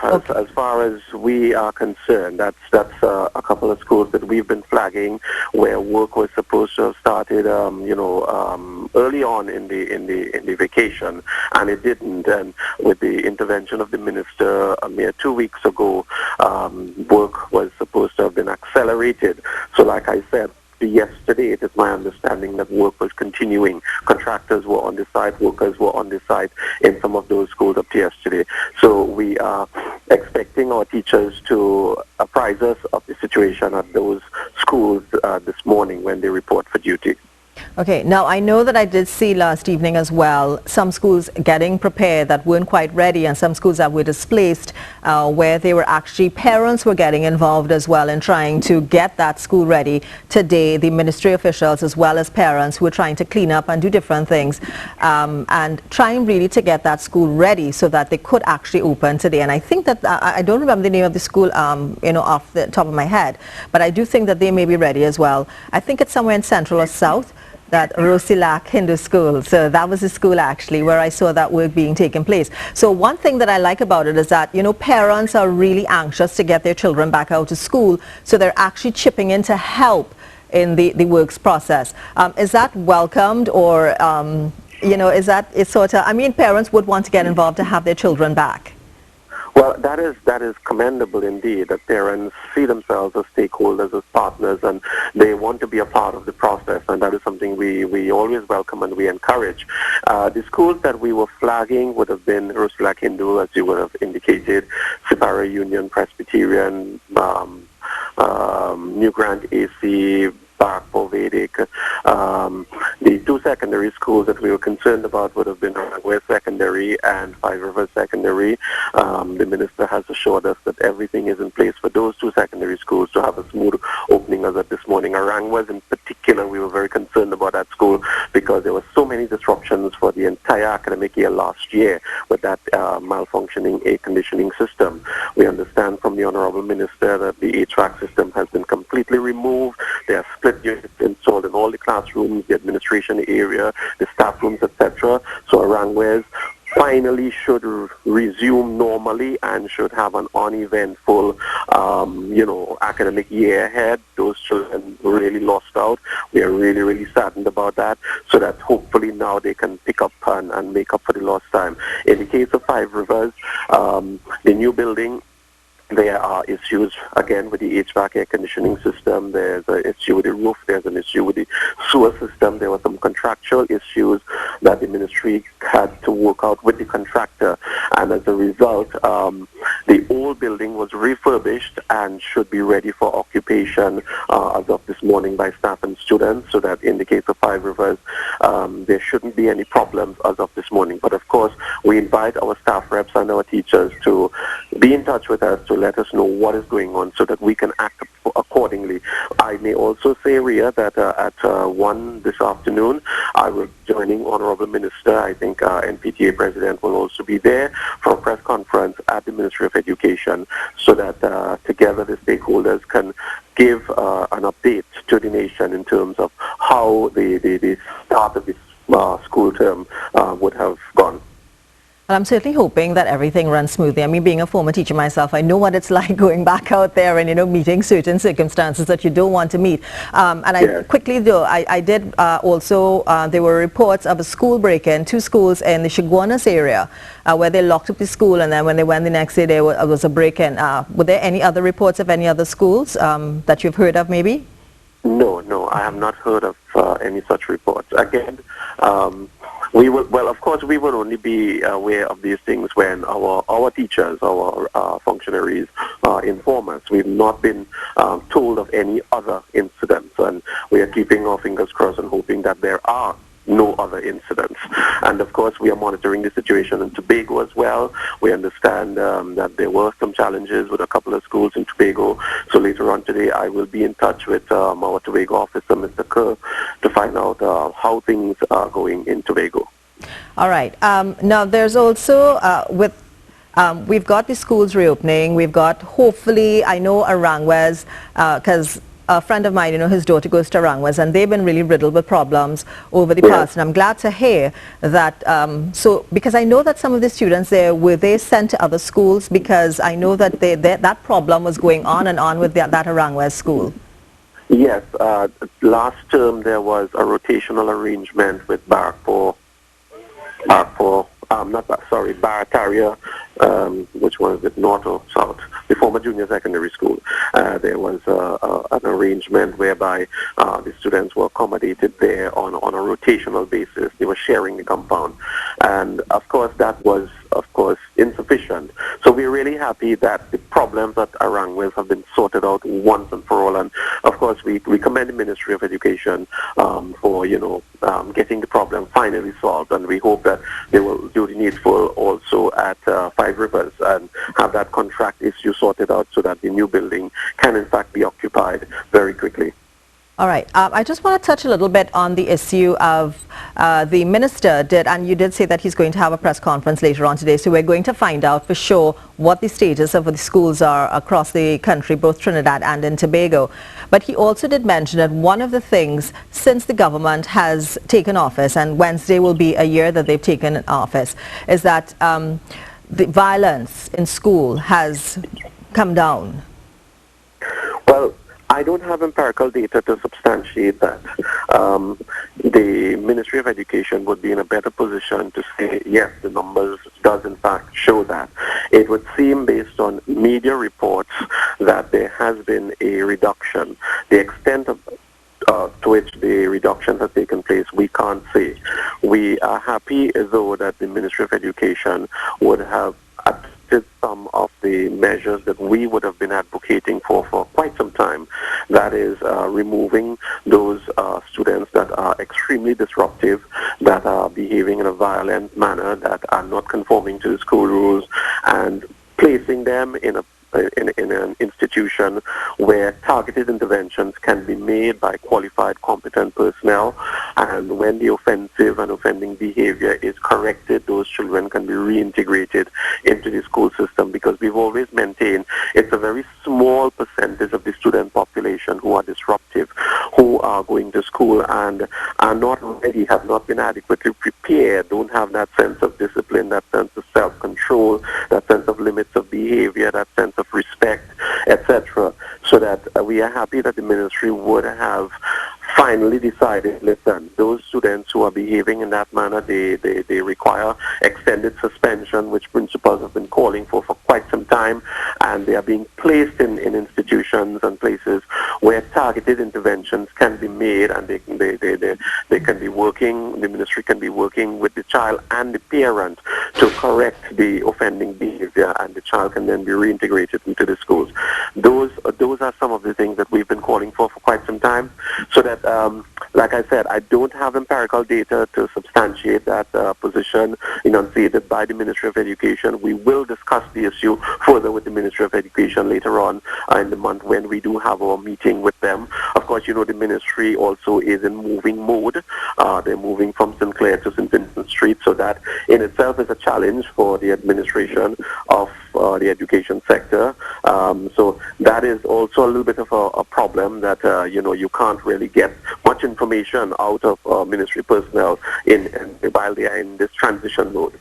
As far as we are concerned, that's a couple of schools that we've been flagging where work was supposed to have started, early on in the vacation, and it didn't. And with the intervention of the minister a mere 2 weeks ago, work was supposed to have been accelerated. So, like I said, yesterday, it is my understanding that work was continuing. Contractors were on the site, workers were on the site in some of those schools up to yesterday. So we are expecting our teachers to apprise us of the situation at those schools this morning when they report for duty. Okay, now I know that I did see last evening as well some schools getting prepared that weren't quite ready, and some schools that were displaced where they were actually, parents were getting involved as well in trying to get that school ready. Today, the ministry officials as well as parents who were trying to clean up and do different things and trying really to get that school ready so that they could actually open today. And I think that, I don't remember the name of the school off the top of my head, but I do think that they may be ready as well. I think it's somewhere in Central or South, that Rosilak Hindu School. So that was the school actually where I saw that work being taken place. So one thing that I like about it is that, parents are really anxious to get their children back out to school, so they're actually chipping in to help in the works process. Is that welcomed, or, is that, it's sort of, parents would want to get involved to have their children back? Well, that is commendable indeed, that parents see themselves as stakeholders, as partners, and they want to be a part of the process, and that is something we always welcome and we encourage. The schools that we were flagging would have been Rusulak Hindu, as you would have indicated, Sipara Union Presbyterian, New Grant AC, Barpo Vedic. The two secondary schools that we were concerned about would have been Aranguez Secondary and Five Rivers Secondary. The minister has assured us that everything is in place for those two secondary schools to have a smooth opening as of this morning. Aranguez in particular, we were very concerned about that school because there were so many disruptions for the entire academic year last year with that malfunctioning air conditioning system. We understand from the Honorable Minister that the HVAC system has been completely removed. There are split units installed in all the classrooms, the administration area, the staff rooms, etc. So Aranguez finally should resume normally and should have an uneventful, academic year ahead. Those children really lost out. We are really, really saddened about that, so that hopefully now they can pick up and make up for the lost time. In the case of Five Rivers, the new building, there are issues, again, with the HVAC air conditioning system. There's an issue with the roof. There's an issue with the sewer system. There were some contractual issues that the ministry had to work out with the contractor. And as a result, the old building was refurbished and should be ready for occupation as of this morning by staff and students, so that in the case of Five Rivers, there shouldn't be any problems as of this morning. But of course, we invite our staff reps and our teachers to be in touch with us to let us know what is going on so that we can act accordingly. I may also say, Ria, that at 1 this afternoon, I will be joining Honorable Minister. I think NPTA President will also be there for a press conference at the Ministry of Education, so that together the stakeholders can give an update to the nation in terms of how the start of this school term would have gone. Well, I'm certainly hoping that everything runs smoothly. Being a former teacher myself, I know what it's like going back out there and, meeting certain circumstances that you don't want to meet. Quickly though, I did also, there were reports of a school break-in, 2 schools in the Chaguanas area where they locked up the school, and then when they went the next day, there was a break-in. Were there any other reports of any other schools that you've heard of maybe? No, I have not heard of any such reports. Again, of course, we would only be aware of these things when our teachers, our functionaries inform us. We've not been told of any other incidents, and we are keeping our fingers crossed and hoping that there are no other incidents. And of course, we are monitoring the situation in Tobago as well. We understand that there were some challenges with a couple of schools in Tobago. So later on today, I will be in touch with our Tobago officer, Mr. Kerr, to find out how things are going in Tobago. All right. Now, there's also, we've got the schools reopening. We've got, hopefully, I know Aranguez, because a friend of mine, his daughter goes to Aranguez, and they've been really riddled with problems over the past. And I'm glad to hear that, because I know that some of the students there, were they sent to other schools? Because I know that that problem was going on and on with that Aranguez school. Yes, last term there was a rotational arrangement with Barataria, which was at North or South, the former junior secondary school. There was an arrangement whereby the students were accommodated there on a rotational basis. They were sharing the compound. And of course that was, insufficient. So we're really happy that the problems at Aranguez have been sorted out once and for all. And of course we commend the Ministry of Education for, getting the problem finally solved. And we hope that they will do the needful also at Five Rivers and have that contract issue sorted out so that the new building can in fact be occupied very quickly. All right. I just want to touch a little bit on the issue of the minister and you did say that he's going to have a press conference later on today, so we're going to find out for sure what the status of the schools are across the country, both Trinidad and in Tobago. But he also did mention that one of the things since the government has taken office, and Wednesday will be a year that they've taken office, is that the violence in school has come down. Well, I don't have empirical data to substantiate that. The Ministry of Education would be in a better position to say, yes, the numbers does in fact show that. It would seem based on media reports that there has been a reduction. The extent of to which the reduction has taken place, we can't say. We are happy as though that the Ministry of Education would have adopted some of the measures that we would have been advocating for quite some time. That is removing those students that are extremely disruptive, that are behaving in a violent manner, that are not conforming to the school rules, and placing them in an institution where targeted interventions can be made by qualified, competent personnel, and when the offensive and offending behavior is corrected, those children can be reintegrated into the school system, because we've always maintained it's a very small percentage of the student population who are disruptive, who are going to school and are not ready, have not been adequately prepared, don't have that sense of discipline, that sense of self-control, that sense of limits of behavior, that sense of respect, etc. So that we are happy that the ministry would have finally decided, listen, those students who are behaving in that manner, they require extended suspension, which principals have been calling for quite some time, and they are being placed in institutions and places where targeted interventions can be made, and they can be working, the ministry can be working with the child and the parent to correct the offending behavior, and the child can then be reintegrated into the schools. Those are some of the things that we've been calling for quite some time, so that like I said, I don't have empirical data to substantiate that position enunciated by the Ministry of Education. We will discuss the issue further with the Ministry of Education later on in the month when we do have our meeting with them. Of course, the ministry also is in moving mode. They're moving from Sinclair to St. Vincent Street, so that in itself is a challenge for the administration of the education sector. So that is also a little bit of a problem that, you can't really get much information out of ministry personnel while they are in this transition mode.